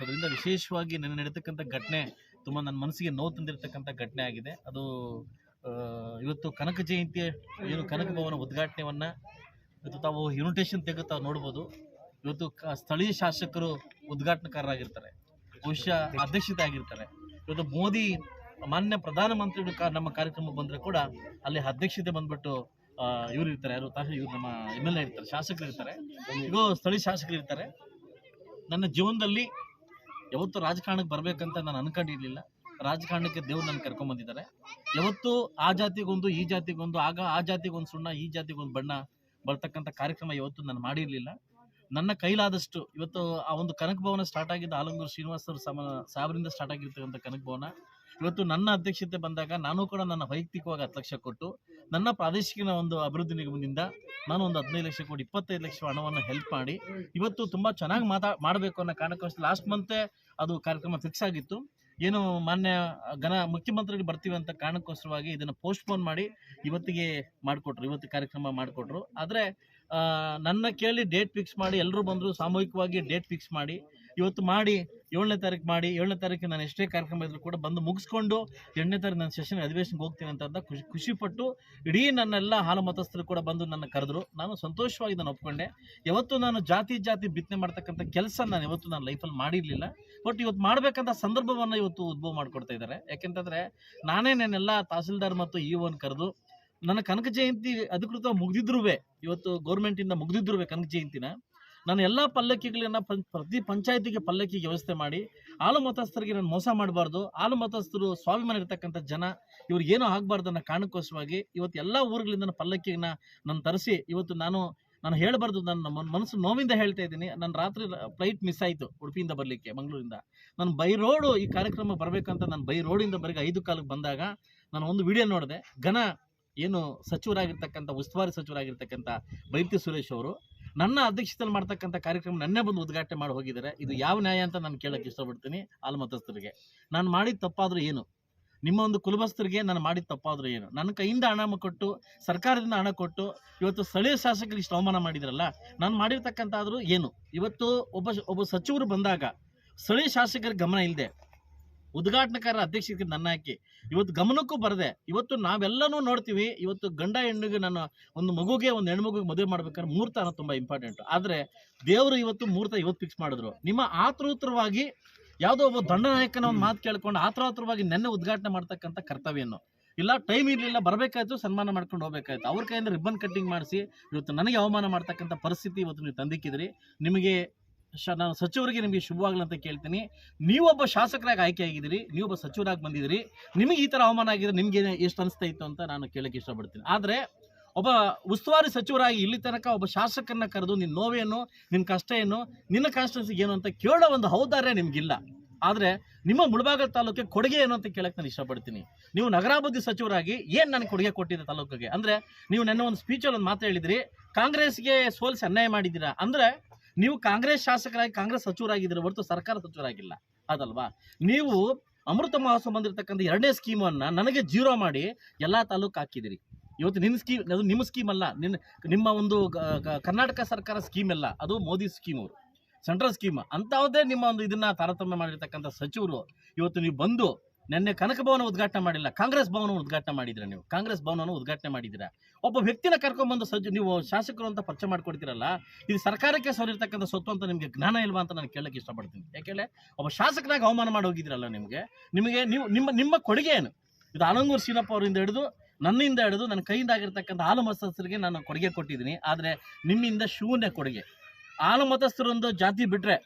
ಅದರಿಂದ ವಿಶೇಷವಾಗಿ ನೆನ್ನೆ ನಡೆತಕ್ಕಂಥ ಘಟನೆ ತುಂಬ ನನ್ನ ಮನಸ್ಸಿಗೆ ನೋವು ತಂದಿರತಕ್ಕಂಥ ಘಟನೆ ಆಗಿದೆ. ಅದು ಇವತ್ತು ಕನಕ ಜಯಂತಿ ಏನು ಕನಕ ಭವನ ಉದ್ಘಾಟನೆಯನ್ನು ಇವತ್ತು ತಾವು ಇನ್ವಿಟೇಷನ್ ತೆಗೆದು ತಾವು ನೋಡ್ಬೋದು. ಇವತ್ತು ಸ್ಥಳೀಯ ಶಾಸಕರು ಉದ್ಘಾಟನಕಾರರಾಗಿರ್ತಾರೆ, ಬಹುಶಃ ಅಧ್ಯಕ್ಷತೆ ಆಗಿರ್ತಾರೆ. ಇವತ್ತು ಮೋದಿ ಮಾನ್ಯ ಪ್ರಧಾನಮಂತ್ರಿಗಳು ನಮ್ಮ ಕಾರ್ಯಕ್ರಮ ಬಂದರೆ ಕೂಡ ಅಲ್ಲಿ ಅಧ್ಯಕ್ಷತೆ ಬಂದ್ಬಿಟ್ಟು ಇವರು ಇರ್ತಾರೆ, ಯಾರು ಇವ್ರು ನಮ್ಮ MLA ಇರ್ತಾರೆ, ಶಾಸಕರು ಇರ್ತಾರೆ, ಈಗ ಸ್ಥಳೀಯ ಶಾಸಕರು ಇರ್ತಾರೆ. ನನ್ನ ಜೀವನದಲ್ಲಿ ಯಾವತ್ತು ರಾಜಕಾರಣಕ್ಕೆ ಬರ್ಬೇಕಂತ ನಾನು ಅನ್ಕೊಂಡಿರ್ಲಿಲ್ಲ. ರಾಜಕಾರಣಕ್ಕೆ ದೇವ್ರು ನನ್ನ ಕರ್ಕೊಂಡ್ಬಂದಿದ್ದಾರೆ. ಯಾವತ್ತು ಆ ಜಾತಿಗೊಂದು ಈ ಜಾತಿಗೊಂದು, ಆಗ ಆ ಜಾತಿಗೊಂದು ಸುಣ್ಣ ಈ ಜಾತಿಗೊಂದು ಬಣ್ಣ ಬರ್ತಕ್ಕಂಥ ಕಾರ್ಯಕ್ರಮ ಯಾವತ್ತು ನಾನು ಮಾಡಿರಲಿಲ್ಲ. ನನ್ನ ಕೈಲಾದಷ್ಟು ಇವತ್ತು ಆ ಒಂದು ಕನಕ ಭವನ ಸ್ಟಾರ್ಟ್ ಆಗಿದ್ದ ಆಲಂಗೂರು ಶ್ರೀನಿವಾಸ ಸಾಹೇಬರಿಂದ ಸ್ಟಾರ್ಟ್ ಆಗಿರ್ತಕ್ಕಂಥ ಕನಕ ಭವನ ಇವತ್ತು ನನ್ನ ಅಧ್ಯಕ್ಷತೆ ಬಂದಾಗ ನಾನು ಕೂಡ ನನ್ನ ವೈಯಕ್ತಿಕವಾಗಿ 10 ಲಕ್ಷ ಕೊಟ್ಟು ನನ್ನ ಪ್ರಾದೇಶಿಕ ಒಂದು ಅಭಿವೃದ್ಧಿ ನಿಗಮದಿಂದ ನಾನು ಒಂದು 15 ಲಕ್ಷ ಕೊಟ್ಟು 25 ಲಕ್ಷ ಹಣವನ್ನು ಹೆಲ್ಪ್ ಮಾಡಿ ಇವತ್ತು ತುಂಬ ಚೆನ್ನಾಗಿ ಮಾಡಬೇಕು ಅನ್ನೋ ಕಾರಣಕ್ಕೋಸ್ಕರ ಲಾಸ್ಟ್ ಮಂತೇ ಅದು ಕಾರ್ಯಕ್ರಮ ಫಿಕ್ಸ್ ಆಗಿತ್ತು. ಏನು ಮಾನ್ಯ ಮುಖ್ಯಮಂತ್ರಿಗಳು ಬರ್ತೀವಿ ಅಂತ ಕಾರಣಕ್ಕೋಸ್ಕರವಾಗಿ ಇದನ್ನು ಪೋಸ್ಟ್ಪೋನ್ ಮಾಡಿ ಇವತ್ತಿಗೆ ಮಾಡಿಕೊಟ್ರು, ಇವತ್ತು ಕಾರ್ಯಕ್ರಮ ಮಾಡಿಕೊಟ್ರು. ಆದರೆ ನನ್ನ ಕೇಳಿ ಡೇಟ್ ಫಿಕ್ಸ್ ಮಾಡಿ ಎಲ್ಲರೂ ಬಂದರು, ಸಾಮೂಹಿಕವಾಗಿ ಡೇಟ್ ಫಿಕ್ಸ್ ಮಾಡಿ ಇವತ್ತು ಮಾಡಿ 7ನೇ ತಾರೀಕು ಮಾಡಿ 7ನೇ ತಾರೀಕು ನಾನು ಎಷ್ಟೇ ಕಾರ್ಯಕ್ರಮ ಇದ್ರೂ ಕೂಡ ಬಂದು ಮುಗಿಸ್ಕೊಂಡು 8ನೇ ತಾರೀಕು ನಾನು ಸೆಷನ್ ಅಧಿವೇಶನಕ್ಕೆ ಹೋಗ್ತೀನಿ ಅಂತ ಖುಷಿಪಟ್ಟು ಇಡೀ ನನ್ನೆಲ್ಲ ಹಾಲು ಮತಸ್ಥರು ಕೂಡ ಬಂದು ನನ್ನ ಕರೆದ್ರು. ನಾನು ಸಂತೋಷವಾಗಿ ನಾನು ಒಪ್ಕೊಂಡೆ. ಯಾವತ್ತು ನಾನು ಜಾತಿ ಬಿತ್ತನೆ ಮಾಡ್ತಕ್ಕಂಥ ಕೆಲಸ ನಾನು ಯಾವತ್ತು ನನ್ನ ಲೈಫಲ್ಲಿ ಮಾಡಿರಲಿಲ್ಲ. ಬಟ್ ಇವತ್ತು ಮಾಡಬೇಕಂತ ಸಂದರ್ಭವನ್ನು ಇವತ್ತು ಉದ್ಭವ ಮಾಡಿಕೊಡ್ತಾ ಇದ್ದಾರೆ. ಯಾಕೆಂತಂದರೆ ನಾನೇ ನನ್ನೆಲ್ಲ ತಹಸೀಲ್ದಾರ್ ಮತ್ತು EOನ ಕರೆದು ನನ್ನ ಕನಕ ಜಯಂತಿ ಅಧಿಕೃತ ಮುಗಿದಿದ್ರೂ ಇವತ್ತು ಗೌರ್ಮೆಂಟಿಂದ ಮುಗಿದಿದ್ರೂ ಕನಕ ಜಯಂತಿನ ನಾನು ಎಲ್ಲ ಪಲ್ಲಕ್ಕಿಗಳನ್ನ ಪ್ರತಿ ಪಂಚಾಯತಿಗೆ ಪಲ್ಲಕ್ಕಿಗೆ ವ್ಯವಸ್ಥೆ ಮಾಡಿ ಹಾಲು ಮತಸ್ಥರಿಗೆ ನಾನು ಮೋಸ ಮಾಡಬಾರ್ದು, ಹಾಲು ಮತಸ್ಥರು ಸ್ವಾಭಿಮಾನ ಇರತಕ್ಕಂಥ ಜನ ಇವ್ರಿಗೇನೂ ಆಗಬಾರ್ದು ಅನ್ನೋ ಕಾರಣಕ್ಕೋಸ್ಕರವಾಗಿ ಇವತ್ತು ಎಲ್ಲ ಊರುಗಳಿಂದ ಪಲ್ಲಕ್ಕಿನ ನಾನು ತರಿಸಿ ಇವತ್ತು ನಾನು ಹೇಳಬಾರ್ದು, ನನ್ನ ಮನಸ್ಸು ನೋವಿಂದ ಹೇಳ್ತಾ ಇದ್ದೀನಿ. ನನ್ನ ರಾತ್ರಿ ಫ್ಲೈಟ್ ಮಿಸ್ ಆಯಿತು ಉಡುಪಿಯಿಂದ ಬರಲಿಕ್ಕೆ, ಮಂಗಳೂರಿಂದ. ನಾನು ಬೈ ರೋಡು ಈ ಕಾರ್ಯಕ್ರಮ ಬರಬೇಕಂತ ನಾನು ಬೈ ರೋಡಿಂದ ಬರೀ 5 ಕಾಲಕ್ಕೆ ಬಂದಾಗ ನಾನು ಒಂದು ವಿಡಿಯೋ ನೋಡಿದೆ. ಏನು ಸಚಿವರಾಗಿರ್ತಕ್ಕಂಥ ಉಸ್ತುವಾರಿ ಸಚಿವರಾಗಿರ್ತಕ್ಕಂಥ ಬೈರತಿ ಸುರೇಶ್ ಅವರು ನನ್ನ ಅಧ್ಯಕ್ಷತೆಯಲ್ಲಿ ಮಾಡ್ತಕ್ಕಂಥ ಕಾರ್ಯಕ್ರಮ ನನ್ನೇ ಬಂದು ಉದ್ಘಾಟನೆ ಮಾಡಿ ಹೋಗಿದ್ದಾರೆ. ಇದು ಯಾವ ನ್ಯಾಯ ಅಂತ ನಾನು ಕೇಳೋಕ್ಕೆ ಇಷ್ಟಪಡ್ತೀನಿ. ಹಾಲು ಮತಸ್ಥರಿಗೆ ನಾನು ಮಾಡಿದ ತಪ್ಪಾದರೂ ಏನು, ನಿಮ್ಮ ಒಂದು ಕುಲಬಸ್ಥರಿಗೆ ನಾನು ಮಾಡಿದ ತಪ್ಪಾದರೂ ಏನು, ನನ್ನ ಕೈಯಿಂದ ಹಣ ಕೊಟ್ಟು ಸರ್ಕಾರದಿಂದ ಹಣ ಕೊಟ್ಟು ಇವತ್ತು ಸ್ಥಳೀಯ ಶಾಸಕರಿಗೆ ಇಷ್ಟು ಅವಮಾನ ಮಾಡಿದ್ರಲ್ಲ, ನಾನು ಮಾಡಿರ್ತಕ್ಕಂಥಾದರೂ ಏನು. ಇವತ್ತು ಒಬ್ಬ ಸಚಿವರು ಬಂದಾಗ ಸ್ಥಳೀಯ ಶಾಸಕರಿಗೆ ಗಮನ ಇಲ್ಲದೆ ಉದ್ಘಾಟನಕಾರ ಅಧ್ಯಕ್ಷರಿಗೆ ನನ್ನ ಹಾಕಿ ಇವತ್ತು ಗಮನಕ್ಕೂ ಬರದೆ ಇವತ್ತು ನಾವೆಲ್ಲನೂ ನೋಡ್ತೀವಿ. ಇವತ್ತು ಗಂಡ ಹೆಣ್ಣಿಗೆ ನಾನು ಒಂದು ಮಗುಗೆ ಒಂದು ಹೆಣ್ಮಗುಗೆ ಮದುವೆ ಮಾಡ್ಬೇಕಾದ್ರೆ ಮುಹೂರ್ತ ಅನ್ನೋದು ತುಂಬ ಇಂಪಾರ್ಟೆಂಟ್. ಆದರೆ ದೇವರು ಇವತ್ತು ಮುಹೂರ್ತ ಇವತ್ತು ಫಿಕ್ಸ್ ಮಾಡಿದ್ರು. ನಿಮ್ಮ ಆತುರವಾಗಿ ಯಾವುದೋ ಒಬ್ಬ ದಂಡನಾಯಕನ ಒಂದು ಮಾತು ಕೇಳ್ಕೊಂಡು ಆತುರವಾಗಿ ನೆನ್ನೆ ಉದ್ಘಾಟನೆ ಮಾಡ್ತಕ್ಕಂಥ ಕರ್ತವ್ಯವನ್ನು ಇಲ್ಲ, ಟೈಮ್ ಇರಲಿಲ್ಲ, ಬರಬೇಕಾಯ್ತು, ಸನ್ಮಾನ ಮಾಡ್ಕೊಂಡು ಹೋಗ್ಬೇಕಾಯ್ತು. ಅವ್ರ ಕೈಯಿಂದ ರಿಬ್ಬನ್ ಕಟ್ಟಿಂಗ್ ಮಾಡಿಸಿ ಇವತ್ತು ನನಗೆ ಅವಮಾನ ಮಾಡ್ತಕ್ಕಂಥ ಪರಿಸ್ಥಿತಿ ಇವತ್ತು ನೀವು ತಂದಿಕ್ಕಿದ್ರಿ. ನಿಮಗೆ ನಾನು ಸಚಿವರಿಗೆ ನಿಮಗೆ ಶುಭವಾಗಲಿ ಅಂತ ಕೇಳ್ತೀನಿ. ನೀವೊಬ್ಬ ಶಾಸಕರಾಗಿ ಆಯ್ಕೆ ಆಗಿದ್ದೀರಿ, ನೀವೊಬ್ಬ ಸಚಿವರಾಗಿ ಬಂದಿದ್ದೀರಿ, ನಿಮಗೆ ಈ ಥರ ಅವಮಾನ ಆಗಿದ್ರೆ ನಿಮಗೆ ಎಷ್ಟು ಅನಿಸ್ತಾ ಇತ್ತು ಅಂತ ನಾನು ಕೇಳೋಕ್ಕೆ ಇಷ್ಟಪಡ್ತೀನಿ. ಆದರೆ ಒಬ್ಬ ಉಸ್ತುವಾರಿ ಸಚಿವರಾಗಿ ಇಲ್ಲಿ ತನಕ ಒಬ್ಬ ಶಾಸಕರನ್ನ ಕರೆದು ನಿನ್ನ ನೋವೇನು, ನಿನ್ನ ಕಷ್ಟ ಏನು, ನಿನ್ನ ಕಾನ್ಸ್ಟಿಟ್ಯೂನ್ಸಿಗೆ ಏನು ಅಂತ ಕೇಳೋ ಒಂದು ಔದಾರ್ಯ ನಿಮಗಿಲ್ಲ. ಆದರೆ ನಿಮ್ಮ ಮುಳಬಾಗಿಲು ತಾಲೂಕಿಗೆ ಕೊಡುಗೆ ಏನು ಅಂತ ಕೇಳಕ್ಕೆ ನಾನು ಇಷ್ಟಪಡ್ತೀನಿ. ನೀವು ನಗರಾಭಿವೃದ್ಧಿ ಸಚಿವರಾಗಿ ಏನು ನನಗೆ ಕೊಡುಗೆ ಕೊಟ್ಟಿದ್ದೆ ತಾಲೂಕಿಗೆ? ಅಂದರೆ ನೀವು ನನ್ನ ಒಂದು ಸ್ಪೀಚಲ್ಲಿ ಒಂದು ಮಾತು ಹೇಳಿದಿರಿ, ಕಾಂಗ್ರೆಸ್ಗೆ ಸೋಲಿಸಿ ಅನ್ಯಾಯ ಮಾಡಿದ್ದೀರಾ. ಅಂದರೆ ನೀವು ಕಾಂಗ್ರೆಸ್ ಶಾಸಕರಾಗಿ ಕಾಂಗ್ರೆಸ್ ಸಚಿವರಾಗಿದ್ದೀರ ಹೊರತು ಸರ್ಕಾರ ಸಚಿವರಾಗಿಲ್ಲ, ಅದಲ್ವಾ? ನೀವು ಅಮೃತ ಮಹೋತ್ಸವ ಬಂದಿರತಕ್ಕಂಥ 2ನೇ ಸ್ಕೀಮನ್ನು ನನಗೆ 0 ಮಾಡಿ ಎಲ್ಲ ತಾಲೂಕು ಹಾಕಿದಿರಿ. ಇವತ್ತು ನಿನ್ನ ಸ್ಕೀಮ್, ಅದು ನಿಮ್ಮ ಸ್ಕೀಮ್ ಅಲ್ಲ, ನಿಮ್ಮ ಒಂದು ಕರ್ನಾಟಕ ಸರ್ಕಾರ ಸ್ಕೀಮ್ ಅಲ್ಲ, ಅದು ಮೋದಿ ಸ್ಕೀಮ್, ಅವರು ಸೆಂಟ್ರಲ್ ಸ್ಕೀಮ್. ಅಂಥದ್ದೇ ನಿಮ್ಮ ಒಂದು ಇದನ್ನು ತಾರತಮ್ಯ ಮಾಡಿರ್ತಕ್ಕಂಥ ಸಚಿವರು ಇವತ್ತು ನೀವು ಬಂದು ನೆನ್ನೆ ಕನಕ ಭವನ ಉದ್ಘಾಟನೆ ಮಾಡಿಲ್ಲ, ಕಾಂಗ್ರೆಸ್ ಭವನವನ್ನು ಉದ್ಘಾಟನೆ ಮಾಡಿದ್ದೀರಾ. ನೀವು ಕಾಂಗ್ರೆಸ್ ಭವನವನ್ನು ಉದ್ಘಾಟನೆ ಮಾಡಿದ್ದೀರಾ. ಒಬ್ಬ ವ್ಯಕ್ತಿನ ಕರ್ಕೊಂಡ್ಬಂದು ನೀವು ಶಾಸಕರು ಅಂತ ಪರಿಚಯ ಮಾಡ್ಕೊಡ್ತೀರಲ್ಲ, ಇದು ಸರ್ಕಾರಕ್ಕೆ ಸೋರಿರ್ತಕ್ಕಂಥ ಸ್ವತ್ತು ಅಂತ ನಿಮಗೆ ಜ್ಞಾನ ಇಲ್ವಾ ಅಂತ ನಾನು ಕೇಳಕ್ಕೆ ಇಷ್ಟಪಡ್ತೀನಿ. ಯಾಕೆಂದರೆ ಒಬ್ಬ ಶಾಸಕರಾಗಿ ಅವಮಾನ ಮಾಡಿ ಹೋಗಿದ್ದೀರಲ್ಲ, ನಿಮಗೆ ನಿಮ್ಮ ಕೊಡುಗೆ ಏನು? ಇದು ಆಲಂಗೂರು ಶ್ರೀನಪ್ಪ ಅವರಿಂದ ಹಿಡಿದು ನನ್ನಿಂದ ಹಿಡಿದು ನನ್ನ ಕೈಯಿಂದ ಆಗಿರ್ತಕ್ಕಂಥ ಹಾಲು ಮತಸ್ಥರಿಗೆ ನಾನು ಕೊಡುಗೆ ಕೊಟ್ಟಿದ್ದೀನಿ. ಆದರೆ ನಿಮ್ಮಿಂದ ಶೂನ್ಯ ಕೊಡುಗೆ. ಹಾಲು ಮತಸ್ಥರೊಂದು ಜಾತಿ ಬಿಟ್ಟರೆ,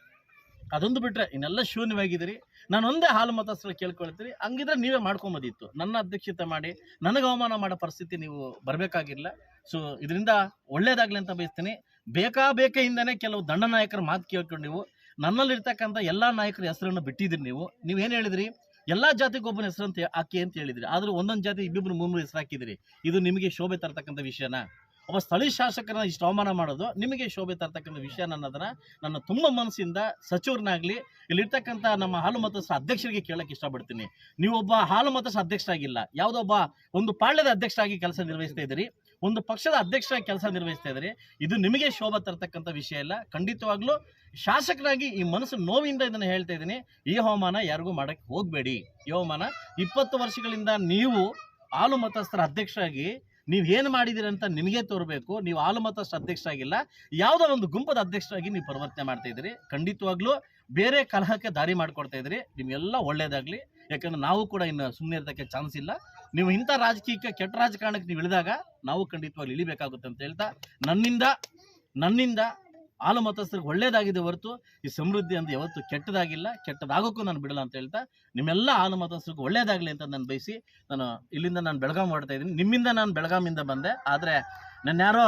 ಅದೊಂದು ಬಿಟ್ಟರೆ ಇನ್ನೆಲ್ಲ ಶೂನ್ಯವಾಗಿದ್ದೀರಿ. ನಾನು ಒಂದೇ ಹಾಲು ಮತಸ್ಥರು ಕೇಳ್ಕೊಳ್ತೀರಿ. ಹಂಗಿದ್ರೆ ನೀವೇ ಮಾಡ್ಕೊಂಬೋದಿತ್ತು. ನನ್ನ ಅಧ್ಯಕ್ಷತೆ ಮಾಡಿ ನನಗೆ ಅವಮಾನ ಮಾಡೋ ಪರಿಸ್ಥಿತಿ ನೀವು ಬರಬೇಕಾಗಿಲ್ಲ. ಸೊ ಇದರಿಂದ ಒಳ್ಳೇದಾಗಲಿ ಅಂತ ಬಯಸ್ತೀನಿ. ಬೇಕಾಯಿಂದನೇ ಕೆಲವು ದಂಡನಾಯಕರ ಮಾತು ಕೇಳ್ಕೊಂಡು ನೀವು ನನ್ನಲ್ಲಿರ್ತಕ್ಕಂಥ ಎಲ್ಲ ನಾಯಕರ ಹೆಸರನ್ನು ಬಿಟ್ಟಿದ್ದೀರಿ. ನೀವೇನು ಹೇಳಿದ್ರಿ? ಎಲ್ಲ ಜಾತಿಗೆ ಒಬ್ಬನ ಹೆಸರು ಅಂತ ಹಾಕಿ ಅಂತ ಹೇಳಿದ್ರಿ. ಆದರೂ ಒಂದೊಂದು ಜಾತಿ 2-3 ಹೆಸರು ಹಾಕಿದಿರಿ. ಇದು ನಿಮಗೆ ಶೋಭೆ ತರ್ತಕ್ಕಂಥ ವಿಷಯನ? ಒಬ್ಬ ಸ್ಥಳೀಯ ಶಾಸಕರನ್ನ ಇಷ್ಟು ಅವಮಾನ ಮಾಡೋದು ನಿಮಗೆ ಶೋಭೆ ತರ್ತಕ್ಕಂಥ ವಿಷಯ ಅನ್ನೋದನ್ನ ನನ್ನ ತುಂಬ ಮನಸ್ಸಿಂದ ಸಚಿವರನ್ನಾಗಲಿ ಇಲ್ಲಿರ್ತಕ್ಕಂಥ ನಮ್ಮ ಹಾಲು ಮತಸ್ಥರ ಅಧ್ಯಕ್ಷರಿಗೆ ಕೇಳಕ್ಕೆ ಇಷ್ಟಪಡ್ತೀನಿ. ನೀವೊಬ್ಬ ಹಾಲು ಮತಸ್ಥರ ಅಧ್ಯಕ್ಷರಾಗಿಲ್ಲ, ಯಾವುದೊಬ್ಬ ಒಂದು ಪಾಳ್ಯದ ಅಧ್ಯಕ್ಷರಾಗಿ ಕೆಲಸ ನಿರ್ವಹಿಸ್ತಾ ಇದ್ದೀರಿ. ಒಂದು ಪಕ್ಷದ ಅಧ್ಯಕ್ಷರಾಗಿ ಕೆಲಸ ನಿರ್ವಹಿಸ್ತಾ ಇದ್ರಿ. ಇದು ನಿಮಗೆ ಶೋಭೆ ತರ್ತಕ್ಕಂಥ ವಿಷಯ ಇಲ್ಲ. ಖಂಡಿತವಾಗ್ಲೂ ಶಾಸಕರಾಗಿ ಈ ಮನಸ್ಸು ನೋವಿಂದ ಇದನ್ನು ಹೇಳ್ತಾ ಇದ್ದೀನಿ. ಈ ಅವಮಾನ ಯಾರಿಗೂ ಮಾಡಕ್ಕೆ ಹೋಗಬೇಡಿ. ಈ ಅವಮಾನ 20 ವರ್ಷಗಳಿಂದ ನೀವು ಹಾಲು ಮತಸ್ಥರ ಅಧ್ಯಕ್ಷರಾಗಿ ನೀವು ಏನು ಮಾಡಿದಿರಿ ಅಂತ ನಿಮಗೆ ತೋರಬೇಕು. ನೀವು ಹಾಲು ಮತಸ್ಥರ ಅಧ್ಯಕ್ಷರಾಗಿಲ್ಲ, ಯಾವುದೋ ಒಂದು ಗುಂಪದ ಅಧ್ಯಕ್ಷರಾಗಿ ನೀವು ಪರಿವರ್ತನೆ ಮಾಡ್ತಾ ಇದ್ದೀರಿ. ಖಂಡಿತವಾಗ್ಲೂ ಬೇರೆ ಕಲಹಕ್ಕೆ ದಾರಿ ಮಾಡಿಕೊಡ್ತಾ ಇದ್ದೀರಿ. ನಿಮಗೆಲ್ಲ ಒಳ್ಳೇದಾಗಲಿ. ಯಾಕಂದ್ರೆ ನಾವು ಕೂಡ ಇನ್ನು ಸುಮ್ಮನೆ ಇರೋದಕ್ಕೆ ಚಾನ್ಸ್ ಇಲ್ಲ. ನೀವು ಇಂಥ ರಾಜಕೀಯಕ್ಕೆ, ಕೆಟ್ಟ ರಾಜಕಾರಣಕ್ಕೆ ನೀವು ಇಳಿದಾಗ ನಾವು ಖಂಡಿತವಾಗ್ಲೂ ಇಳಿಬೇಕಾಗುತ್ತೆ ಅಂತ ಹೇಳ್ತಾ, ನನ್ನಿಂದ ಹಾಲು ಮತಸ್ಥರಿಗೆ ಒಳ್ಳೇದಾಗಿದೆ ಹೊರತು ಈ ಸಮೃದ್ಧಿ ಅಂತ ಯಾವತ್ತು ಕೆಟ್ಟದಾಗಿಲ್ಲ, ಕೆಟ್ಟದಾಗೋಕ್ಕೂ ನಾನು ಬಿಡಲ್ಲ ಅಂತ ಹೇಳ್ತಾ, ನಿಮ್ಮೆಲ್ಲ ಹಾಲು ಮತಸ್ಥರಿಗೆ ಒಳ್ಳೇದಾಗಲಿ ಅಂತ ನಾನು ಬಯಸಿ ಇಲ್ಲಿಂದ ನಾನು ಬೆಳಗಾಂ ಹೊರಡ್ತಾ ಇದ್ದೀನಿ. ನಿಮ್ಮಿಂದ ನಾನು ಬೆಳಗಾಮಿಂದ ಬಂದೆ. ಆದರೆ ನನ್ನ ಯಾರೋ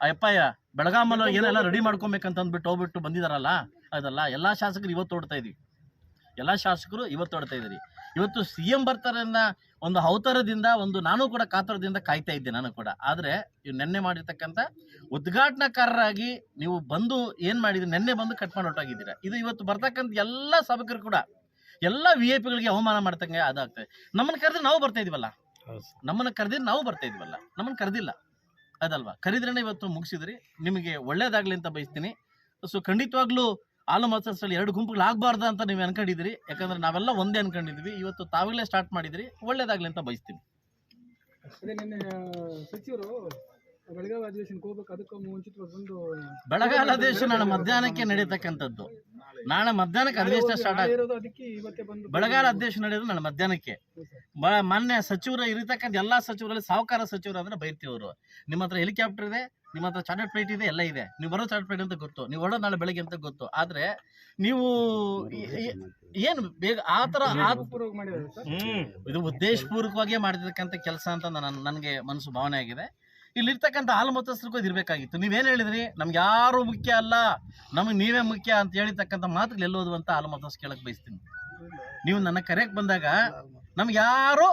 ಅಪ್ಪಯ್ಯ ಬೆಳಗಾಮಲ್ಲಿ ಏನೆಲ್ಲ ರೆಡಿ ಮಾಡ್ಕೊಬೇಕಂತ ಅಂದ್ಬಿಟ್ಟು ಹೋಗ್ಬಿಟ್ಟು ಬಂದಿದ್ದಾರಲ್ಲ, ಅದಲ್ಲ. ಎಲ್ಲ ಶಾಸಕರು ಇವತ್ತು ಹೊಡ್ತಾ ಇದ್ದೀವಿ, ಎಲ್ಲ ಶಾಸಕರು ಇವತ್ತು ಹೊಡ್ತಾ ಇದ್ದೀರಿ. ಇವತ್ತು CM ಬರ್ತಾರೆ ಅನ್ನೋ ಒಂದು ಅವತಾರದಿಂದ, ನಾನು ಕೂಡ ಕಾತರದಿಂದ ಕಾಯ್ತಾ ಇದ್ದೆ ನಾನು ಕೂಡ. ಆದರೆ ಇವು ನೆನ್ನೆ ಮಾಡಿರ್ತಕ್ಕಂಥ ಉದ್ಘಾಟನಾಕಾರರಾಗಿ ನೀವು ಬಂದು ಏನು ಮಾಡಿದ್ರಿ, ನೆನ್ನೆ ಬಂದು ಕಟ್ ಮಾಡಿ ಹೊರಟಾಗಿದ್ದೀರಾ. ಇದು ಇವತ್ತು ಬರ್ತಕ್ಕಂಥ ಎಲ್ಲ ಸಭಕರು ಕೂಡ ಎಲ್ಲ VIP-ಗಳಿಗೆ ಅವಮಾನ ಮಾಡ್ತಂಗೆ ಅದಾಗ್ತದೆ. ನಮ್ಮನ್ನು ಕರೆದ್ರೆ ನಾವು ಬರ್ತಾ ಇದೀವಲ್ಲ, ನಮ್ಮನ್ನು ಕರೆದಿಲ್ಲ ಅದಲ್ವಾ. ಕರೆದ್ರೇ ಇವತ್ತು ಮುಗಿಸಿದ್ರಿ. ನಿಮಗೆ ಒಳ್ಳೇದಾಗ್ಲಿ ಅಂತ ಬಯಸ್ತೀನಿ. ಸೊ ಖಂಡಿತವಾಗ್ಲೂ ಹಾಲು ಮತಸ್ಥರಲ್ಲಿ 2 ಗುಂಪುಗಳಾಗಬಾರ್ದು ಅಂತ ನೀವು ಅನ್ಕೊಂಡಿದ್ರಿ. ಯಾಕಂದ್ರೆ ನಾವೆಲ್ಲ ಒಂದೇ ಅನ್ಕೊಂಡಿದ್ವಿ. ಇವತ್ತು ತಾವುಗಳೇ ಸ್ಟಾರ್ಟ್ ಮಾಡಿದ್ರಿ. ಒಳ್ಳೇದಾಗ್ಲಿ ಅಂತ ಬಯಸ್ತೀನಿ. ಬೆಳಗಾವಿ ಅಧಿವೇಶನಕ್ಕೆ ಹೋಗ್ಬೇಕು, ಅದಕ್ಕೂ ಮುಂಚಿತವಾಗಿ ಒಂದು ಬೆಳಗಾವಿ ಅಧಿವೇಶನ ನಾಳೆ ಮಧ್ಯಾಹ್ನಕ್ಕೆ ನಡೆಯತಕ್ಕಂಥದ್ದು. ನಾಳೆ ಮಧ್ಯಾಹ್ನಕ್ಕೆ ಅಧಿವೇಶನ ಸ್ಟಾರ್ಟ್ ಆಗುತ್ತೆ. ಬೆಳಗಾವಿ ಅಧಿವೇಶನ ನಡೆಯೋದು ನಾಳೆ ಮಧ್ಯಾಹ್ನಕ್ಕೆ. ಮಾನ್ಯ ಸಚಿವರು ಇರತಕ್ಕಂಥ ಎಲ್ಲಾ ಸಚಿವರಲ್ಲಿ ಸಾಹುಕಾರ ಸಚಿವರು ಅಂದ್ರೆ ಬೈರ್ತೀವಿ. ಅವರು ನಿಮ್ಮ ಹತ್ರ ಹೆಲಿಕಾಪ್ಟರ್ ಇದೆ, ನಿಮ್ಮ ಹತ್ರ ಚಾರ್ಟರ್ಡ್ ಫ್ಲೈಟ್ ಇದೆ, ಎಲ್ಲ ಇದೆ. ನೀವು ಬರೋ ಚಾರ್ಟರ್ಡ್ ಫ್ಲೈಟ್ ಅಂತ ಗೊತ್ತು, ನೀವು ಹೊಡೋದು ನಾಳೆ ಬೆಳಗ್ಗೆ ಅಂತ ಗೊತ್ತು. ಆದ್ರೆ ನೀವು ಏನು ಬೇಗ ಆ ಥರ ಇದು ಉದ್ದೇಶಪೂರ್ವಕವಾಗಿ ಮಾಡಿರ್ತಕ್ಕಂಥ ಕೆಲಸ ಅಂತ ನನಗೆ ಮನಸ್ಸು ಭಾವನೆ ಆಗಿದೆ. ಇಲ್ಲಿರ್ತಕ್ಕಂಥ ಹಾಲು ಮತಸ್ಥರಿಗೂ ಇರಬೇಕಾಗಿತ್ತು. ನೀವೇನು ಹೇಳಿದ್ರಿ, ನಮ್ಗೆ ಯಾರು ಮುಖ್ಯ ಅಲ್ಲ, ನಮಗೆ ನೀವೇ ಮುಖ್ಯ ಅಂತ ಹೇಳಿರ್ತಕ್ಕಂಥ ಮಾತುಗಳು ಎಲ್ಲೋದು ಅಂತ ಹಾಲು ಮತಸ್ಥರು ಕೇಳಕ್ಕೆ ಬಯಸ್ತೀನಿ. ನೀವು ನನ್ನ ಕರೆಯಕ್ಕೆ ಬಂದಾಗ ನಮ್ಗೆ ಯಾರು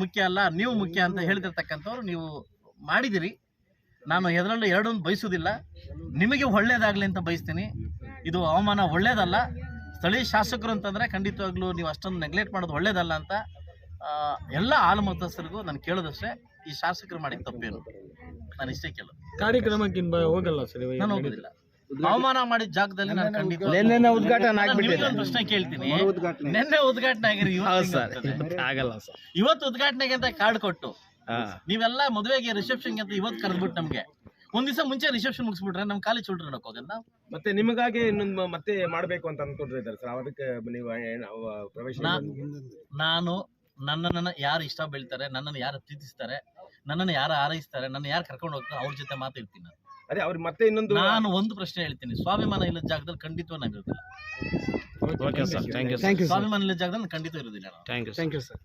ಮುಖ್ಯ ಅಲ್ಲ, ನೀವು ಮುಖ್ಯ ಅಂತ ಹೇಳ್ತಿರ್ತಕ್ಕಂಥವ್ರು ನೀವು ಮಾಡಿದಿರಿ. ನಾನು ಎದರಲ್ಲೂ ಎರಡನ್ನು ಬಯಸೋದಿಲ್ಲ. ನಿಮಗೆ ಒಳ್ಳೇದಾಗಲಿ ಅಂತ ಬಯಸ್ತೀನಿ. ಇದು ಅವಮಾನ ಒಳ್ಳೇದಲ್ಲ. ಸ್ಥಳೀಯ ಶಾಸಕರು ಅಂತಂದರೆ ಖಂಡಿತವಾಗ್ಲೂ ನೀವು ಅಷ್ಟೊಂದು ನೆಗ್ಲೆಕ್ಟ್ ಮಾಡೋದು ಒಳ್ಳೇದಲ್ಲ ಅಂತ ಎಲ್ಲ ಹಾಲು ಮತಸ್ಥರಿಗೂ ನಾನು ಕೇಳೋದಷ್ಟೇ. ಈ ಶಾಸಕರು ಮಾಡಿದ ತಪ್ಪೇನು ನಾನು ಇಷ್ಟೇ ಕೇಳೋದು. ಕಾರ್ಯಕ್ರಮಕ್ಕೆ ಹೋಗಲ್ಲ ಸರ್, ನಾನು ಹೋಗೋದಿಲ್ಲ. ಅವಮಾನ ಮಾಡಿದ ಜಾಗದಲ್ಲಿ ನಾನು ಖಂಡಿತ ಪ್ರಶ್ನೆ ಕೇಳ್ತೀನಿ. ನಿನ್ನೆ ಉದ್ಘಾಟನೆ ಆಗಿರಿ, ಇವತ್ತು ಉದ್ಘಾಟನೆಗೆ ಅಂತ ಕಾರ್ಡ್ ಕೊಟ್ಟು ನೀವೆಲ್ಲ ಮದುವೆಗೆ ರಿಸೆಪ್ಷನ್ಗೆ ಅಂತ ಇವತ್ತು ಕರೆದ್ಬಿಟ್ಟು ನಮ್ಗೆ ಒಂದ್ ದಿವಸ ಮುಂಚೆ ರಿಸೆಪ್ಷನ್ ಮುಗಿಸ್ಬಿಟ್ರೆ ನಮ್ ಕಾಲೇಜ್ ಚಿಲ್ಡ್ರನ್ ಹೋಗಲ್ಲ. ಮತ್ತೆ ನಿಮಗಾಗಿ ಇನ್ನೊಂದು ಮತ್ತೆ ಮಾಡ್ಬೇಕು ಅಂತ ಅನ್ಕೊಂಡಿದ್ದಾರೆ ಸರ್. ಅದಕ್ಕೆ ನೀವು ಪ್ರವೇಶ ನನ್ನನ್ನು ಯಾರು ಇಷ್ಟ ಬೀಳ್ತಾರೆ, ನನ್ನನ್ನು ಯಾರು ಪ್ರೀತಿಸ್ತಾರೆ, ನನ್ನನ್ನು ಯಾರು ಆರೈಸ್ತಾರೆ, ನನ್ನ ಯಾರು ಕರ್ಕೊಂಡು ಹೋಗ್ತಾರೆ, ಅವ್ರ ಜೊತೆ ಮಾತಾಡ್ತೀನಿ ನಾನು. ಅದೇ ಅವ್ರಿಗೆ ಮತ್ತೆ ಇನ್ನೊಂದು ನಾನು ಒಂದು ಪ್ರಶ್ನೆ ಹೇಳ್ತೀನಿ. ಸ್ವಾಭಿಮಾನ ಇಲ್ಲದ ಜಾಗದಲ್ಲಿ ಖಂಡಿತವಾಗಿ ನಾನು ಇರೋದಿಲ್ಲ. ಸ್ವಾಭಿಮಾನ ಇಲ್ಲದ ಜಾಗದಲ್ಲಿ ಖಂಡಿತ ಇರೋದಿಲ್ಲ. Thank you sir.